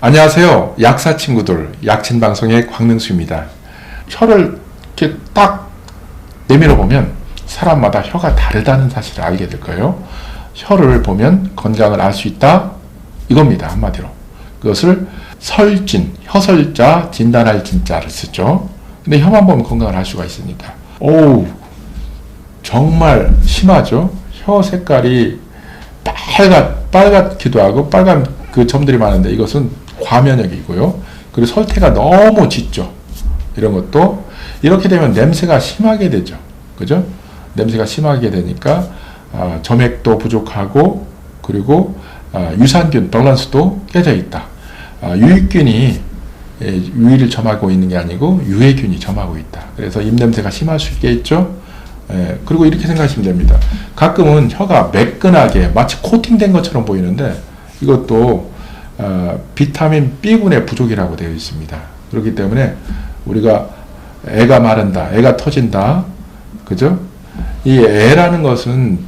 안녕하세요. 약사 친구들, 약친방송의 광능수입니다. 혀를 이렇게 딱 내밀어 보면 사람마다 혀가 다르다는 사실을 알게 될 거예요. 혀를 보면 건강을 알 수 있다, 이겁니다. 한마디로. 그것을 설진, 혀설자, 진단할 진자를 쓰죠. 근데 혀만 보면 건강을 알 수가 있으니까. 오우, 정말 심하죠. 혀 색깔이 빨갛기도 하고 빨간 그 점들이 많은데 이것은 과면역이고요. 그리고 설태가 너무 짙죠. 이런 것도 이렇게 되면 냄새가 심하게 되죠. 그죠? 냄새가 심하게 되니까 점액도 부족하고 그리고 유산균 밸런스도 깨져 있다. 유익균이 유의를 점하고 있는 게 아니고 유해균이 점하고 있다. 그래서 입냄새가 심할 수 있겠죠. 그리고 이렇게 생각하시면 됩니다. 가끔은 혀가 매끈하게 마치 코팅된 것처럼 보이는데 이것도 비타민 B군의 부족이라고 되어 있습니다. 그렇기 때문에 우리가 애가 마른다, 애가 터진다, 그죠? 이 애라는 것은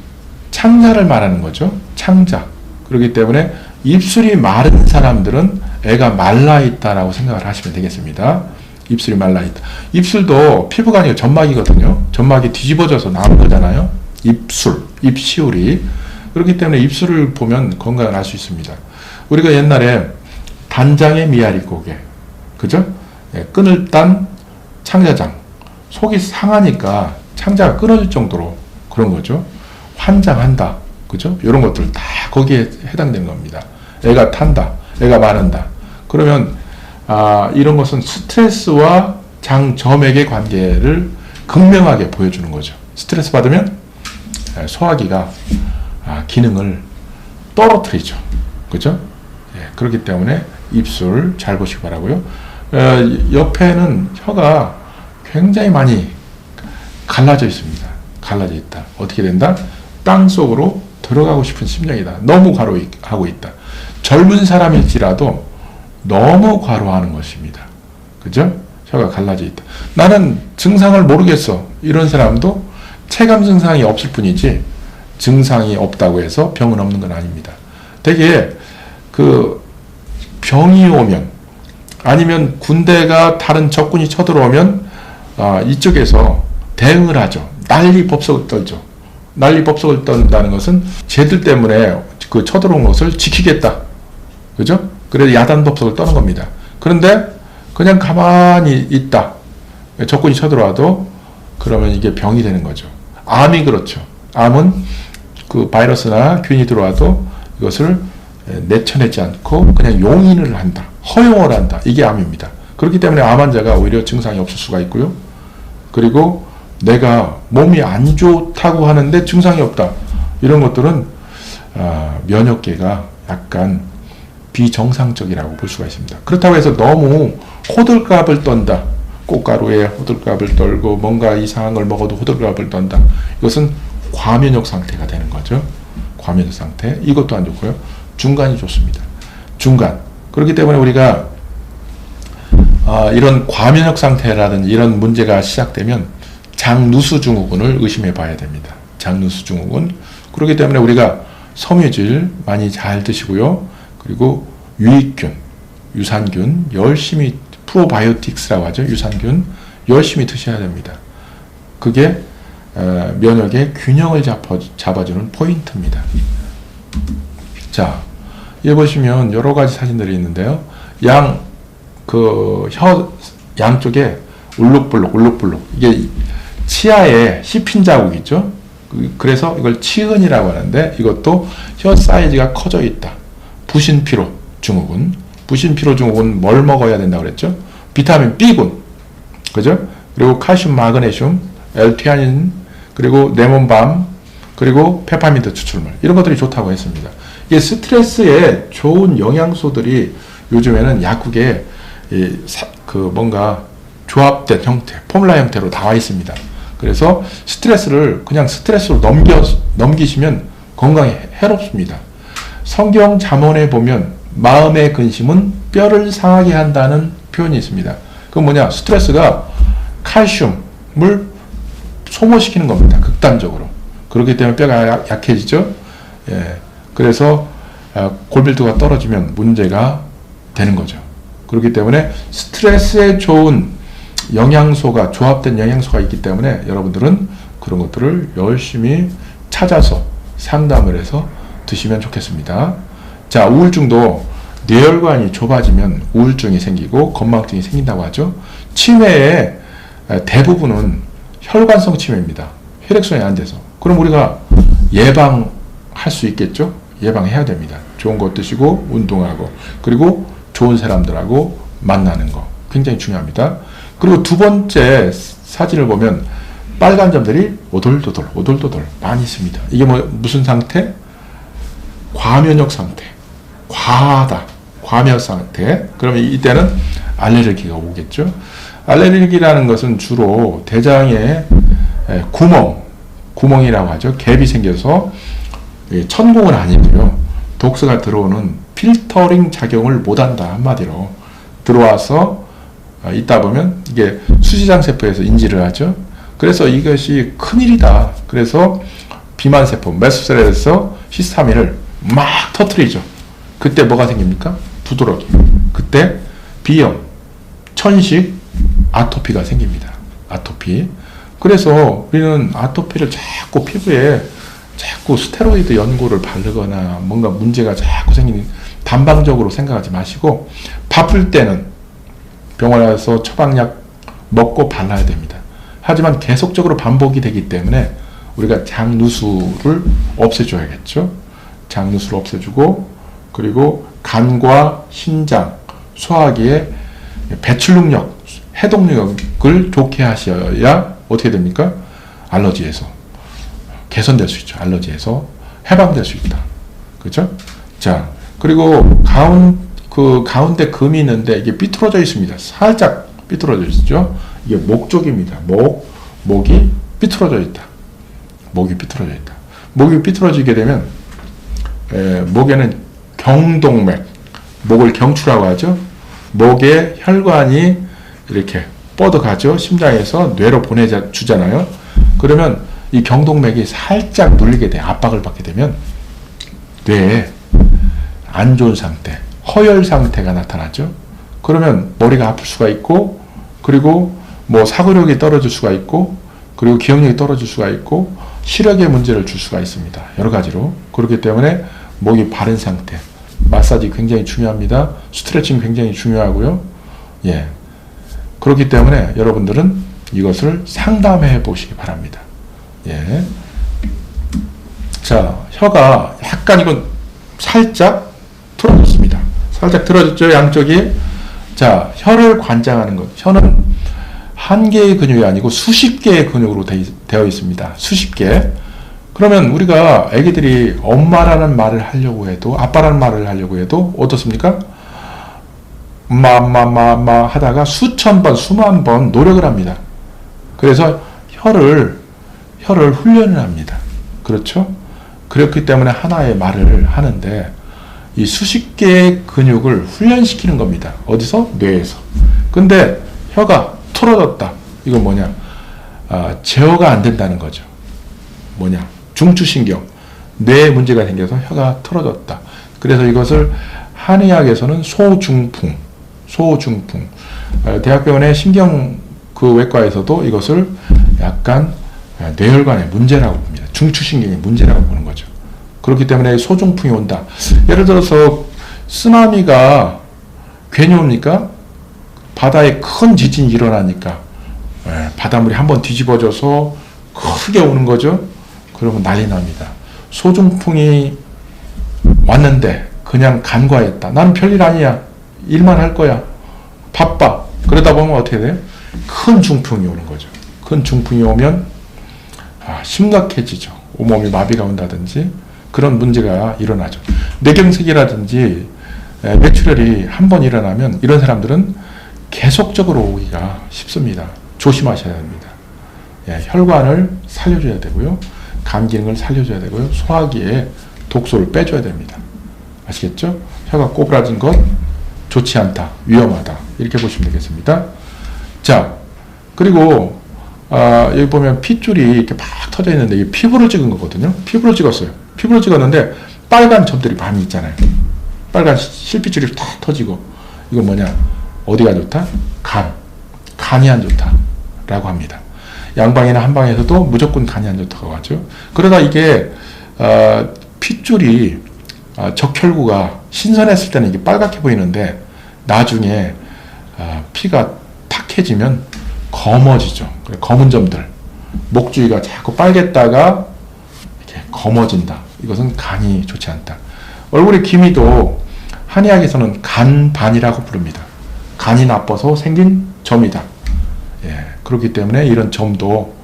창자를 말하는 거죠. 창자. 그렇기 때문에 입술이 마른 사람들은 애가 말라 있다라고 생각을 하시면 되겠습니다. 입술이 말라 있다. 입술도 피부가 아니고 점막이거든요. 점막이 뒤집어져서 나온 거잖아요. 입시울이. 그렇기 때문에 입술을 보면 건강을 알 수 있습니다. 우리가 옛날에 단장의 미아리 고개, 그죠? 끈을 딴 창자장, 속이 상하니까 창자가 끊어질 정도로 그런 거죠. 환장한다, 그죠? 이런 것들 다 거기에 해당되는 겁니다. 애가 탄다, 애가 마른다. 그러면 이런 것은 스트레스와 장점액의 관계를 극명하게 보여주는 거죠. 스트레스 받으면 소화기가 기능을 떨어뜨리죠. 그죠? 그렇기 때문에 입술 잘 보시기 바라고요. 옆에는 혀가 굉장히 많이 갈라져 있습니다. 갈라져 있다. 어떻게 된다? 땅 속으로 들어가고 싶은 심령이다. 너무 과로하고 있다. 젊은 사람일지라도 너무 과로하는 것입니다. 그죠? 혀가 갈라져 있다. 나는 증상을 모르겠어. 이런 사람도 체감 증상이 없을 뿐이지 증상이 없다고 해서 병은 없는 건 아닙니다. 되게 병이 오면 아니면 군대가 다른 적군이 쳐들어오면 이쪽에서 대응을 하죠. 난리 법석을 떨죠. 난리 법석을 떤다는 것은 쟤들 때문에 그 쳐들어온 것을 지키겠다. 그죠? 그래서 야단 법석을 떠는 겁니다. 그런데 그냥 가만히 있다. 적군이 쳐들어와도 그러면 이게 병이 되는 거죠. 암이 그렇죠. 암은 그 바이러스나 균이 들어와도 이것을 내쳐내지 않고 그냥 용인을 한다. 허용을 한다. 이게 암입니다. 그렇기 때문에 암 환자가 오히려 증상이 없을 수가 있고요. 그리고 내가 몸이 안 좋다고 하는데 증상이 없다. 이런 것들은 면역계가 약간 비정상적이라고 볼 수가 있습니다. 그렇다고 해서 너무 호들갑을 떤다. 꽃가루에 호들갑을 떨고 뭔가 이상한 걸 먹어도 호들갑을 떤다. 이것은 과면역 상태가 되는 거죠. 과면역 상태. 이것도 안 좋고요. 중간이 좋습니다. 중간. 그렇기 때문에 우리가 이런 과면역 상태라든지 이런 문제가 시작되면 장누수 증후군을 의심해 봐야 됩니다. 장누수 증후군. 그렇기 때문에 우리가 섬유질 많이 잘 드시고요. 그리고 유익균, 유산균 열심히 프로바이오틱스라고 하죠. 유산균 열심히 드셔야 됩니다. 그게 면역의 균형을 잡아주는 포인트입니다. 자, 여기 보시면 여러 가지 사진들이 있는데요. 혀 양쪽에 울룩불룩 이게 치아에 씹힌 자국 있죠. 그래서 이걸 치은이라고 하는데 이것도 혀 사이즈가 커져 있다. 부신피로 증후군. 부신피로 증후군 뭘 먹어야 된다고 그랬죠? 비타민 B군. 그죠? 그리고 칼슘, 마그네슘, L티아닌, 그리고 레몬밤, 그리고 페퍼민트 추출물. 이런 것들이 좋다고 했습니다. 이게 스트레스에 좋은 영양소들이 요즘에는 약국에 뭔가 조합된 형태, 포뮬라 형태로 나와 있습니다. 그래서 스트레스를 그냥 스트레스로 넘기시면 건강에 해롭습니다. 성경 잠언에 보면 마음의 근심은 뼈를 상하게 한다는 표현이 있습니다. 그건 뭐냐? 스트레스가 칼슘을 소모시키는 겁니다. 극단적으로. 그렇기 때문에 뼈가 약해지죠. 그래서 골밀도가 떨어지면 문제가 되는 거죠. 그렇기 때문에 스트레스에 좋은 영양소가, 조합된 영양소가 있기 때문에 여러분들은 그런 것들을 열심히 찾아서 상담을 해서 드시면 좋겠습니다. 자, 우울증도 뇌혈관이 좁아지면 우울증이 생기고 건망증이 생긴다고 하죠. 치매의 대부분은 혈관성 치매입니다. 혈액순환이 안 돼서. 그럼 우리가 예방할 수 있겠죠? 예방해야 됩니다. 좋은 거 드시고 운동하고 그리고 좋은 사람들하고 만나는 거 굉장히 중요합니다. 그리고 두 번째 사진을 보면 빨간 점들이 오돌도돌 많이 있습니다. 이게 무슨 상태? 과면역 상태. 과하다. 과면 상태. 그러면 이때는 알레르기가 오겠죠. 알레르기라는 것은 주로 대장에 구멍이라고 하죠. 갭이 생겨서 천공은 아니고요. 독소가 들어오는 필터링 작용을 못한다. 한마디로 들어와서 있다 보면 이게 수시장 세포에서 인지를 하죠. 그래서 이것이 큰일이다. 그래서 비만세포, 메소셀에서 히스타민을 막 터뜨리죠. 그때 뭐가 생깁니까? 두드러기. 그때 비염, 천식, 아토피가 생깁니다. 아토피. 그래서 우리는 아토피를 자꾸 피부에 자꾸 스테로이드 연고를 바르거나 뭔가 문제가 자꾸 생기는 단방적으로 생각하지 마시고 바쁠 때는 병원에 가서 처방약 먹고 발라야 됩니다. 하지만 계속적으로 반복이 되기 때문에 우리가 장누수를 없애줘야겠죠. 장누수를 없애주고 그리고 간과 신장, 소화기의 배출 능력, 해독 능력을 좋게 하셔야 어떻게 됩니까? 알러지에서 개선될 수 있죠. 알러지에서 해방될 수 있다. 그렇죠? 자, 그리고 가운데 금이 있는데 이게 삐뚤어져 있습니다. 살짝 삐뚤어져 있죠. 이게 목 쪽입니다. 목이 삐뚤어져 있다. 목이 삐뚤어져 있다. 목이 삐뚤어지게 되면 목에는 경동맥, 목을 경추라고 하죠. 목에 혈관이 이렇게 뻗어가죠. 심장에서 뇌로 보내주잖아요. 그러면 이 경동맥이 살짝 눌리게 돼. 압박을 받게 되면 뇌에 안 좋은 상태, 허열 상태가 나타나죠. 그러면 머리가 아플 수가 있고 그리고 사고력이 떨어질 수가 있고 그리고 기억력이 떨어질 수가 있고 시력에 문제를 줄 수가 있습니다. 여러 가지로. 그렇기 때문에 목이 바른 상태, 마사지 굉장히 중요합니다. 스트레칭 굉장히 중요하고요. 예. 그렇기 때문에 여러분들은 이것을 상담해 보시기 바랍니다. 예. 자, 혀가 약간 이건 살짝 틀어졌습니다. 살짝 틀어졌죠, 양쪽이. 자, 혀를 관장하는 것. 혀는 한 개의 근육이 아니고 수십 개의 근육으로 되어 있습니다. 수십 개. 그러면 우리가 애기들이 엄마라는 말을 하려고 해도, 아빠라는 말을 하려고 해도 어떻습니까? 마 하다가 수천 번, 수만 번 노력을 합니다. 그래서 혀를 훈련을 합니다. 그렇죠? 그렇기 때문에 하나의 말을 하는데 이 수십 개의 근육을 훈련시키는 겁니다. 어디서? 뇌에서. 근데 혀가 틀어졌다. 이건 뭐냐? 제어가 안 된다는 거죠. 뭐냐? 중추신경. 뇌에 문제가 생겨서 혀가 틀어졌다. 그래서 이것을 한의학에서는 소중풍. 대학병원의 신경외과에서도 이것을 약간 뇌혈관의 문제라고 봅니다. 중추신경의 문제라고 보는 거죠. 그렇기 때문에 소중풍이 온다. 예를 들어서 쓰나미가 괜히 옵니까? 바다에 큰 지진이 일어나니까 바닷물이 한번 뒤집어져서 크게 오는 거죠. 그러면 난리 납니다. 소중풍이 왔는데 그냥 간과했다. 나는 별일 아니야. 일만 할 거야. 바빠. 그러다 보면 어떻게 돼요? 큰 중풍이 오는 거죠. 큰 중풍이 오면 심각해지죠. 온몸이 마비가 온다든지 그런 문제가 일어나죠. 뇌경색이라든지 뇌출혈이 한 번 일어나면 이런 사람들은 계속적으로 오기가 쉽습니다. 조심하셔야 합니다. 혈관을 살려줘야 되고요. 간 기능을 살려줘야 되고요. 소화기에 독소를 빼줘야 됩니다. 아시겠죠? 혀가 꼬부라진 것 좋지 않다. 위험하다. 이렇게 보시면 되겠습니다. 자, 그리고 여기 보면 핏줄이 이렇게 막 터져 있는데 이게 피부를 찍은 거거든요. 피부를 찍었어요. 피부를 찍었는데 빨간 점들이 많이 있잖아요. 빨간 실핏줄이 탁 터지고 이건 뭐냐? 어디가 좋다? 간이 안 좋다라고 합니다. 양방이나 한방에서도 무조건 간이 안 좋다고 하죠. 그러다 이게 핏줄이 적혈구가 신선했을 때는 이게 빨갛게 보이는데 나중에 피가 탁해지면 검어지죠. 검은 점들, 목 주위가 자꾸 빨갰다가 이렇게 검어진다. 이것은 간이 좋지 않다. 얼굴의 기미도 한의학에서는 간반이라고 부릅니다. 간이 나빠서 생긴 점이다. 예, 그렇기 때문에 이런 점도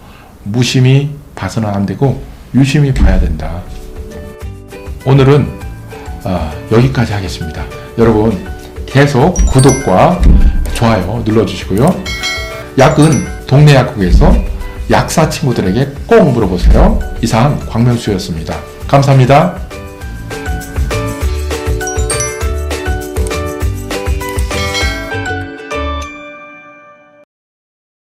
무심히 봐서는 안 되고 유심히 봐야 된다. 오늘은 여기까지 하겠습니다. 여러분 계속 구독과 좋아요 눌러주시고요. 약은 동네 약국에서 약사 친구들에게 꼭 물어보세요. 이상 광명수였습니다. 감사합니다.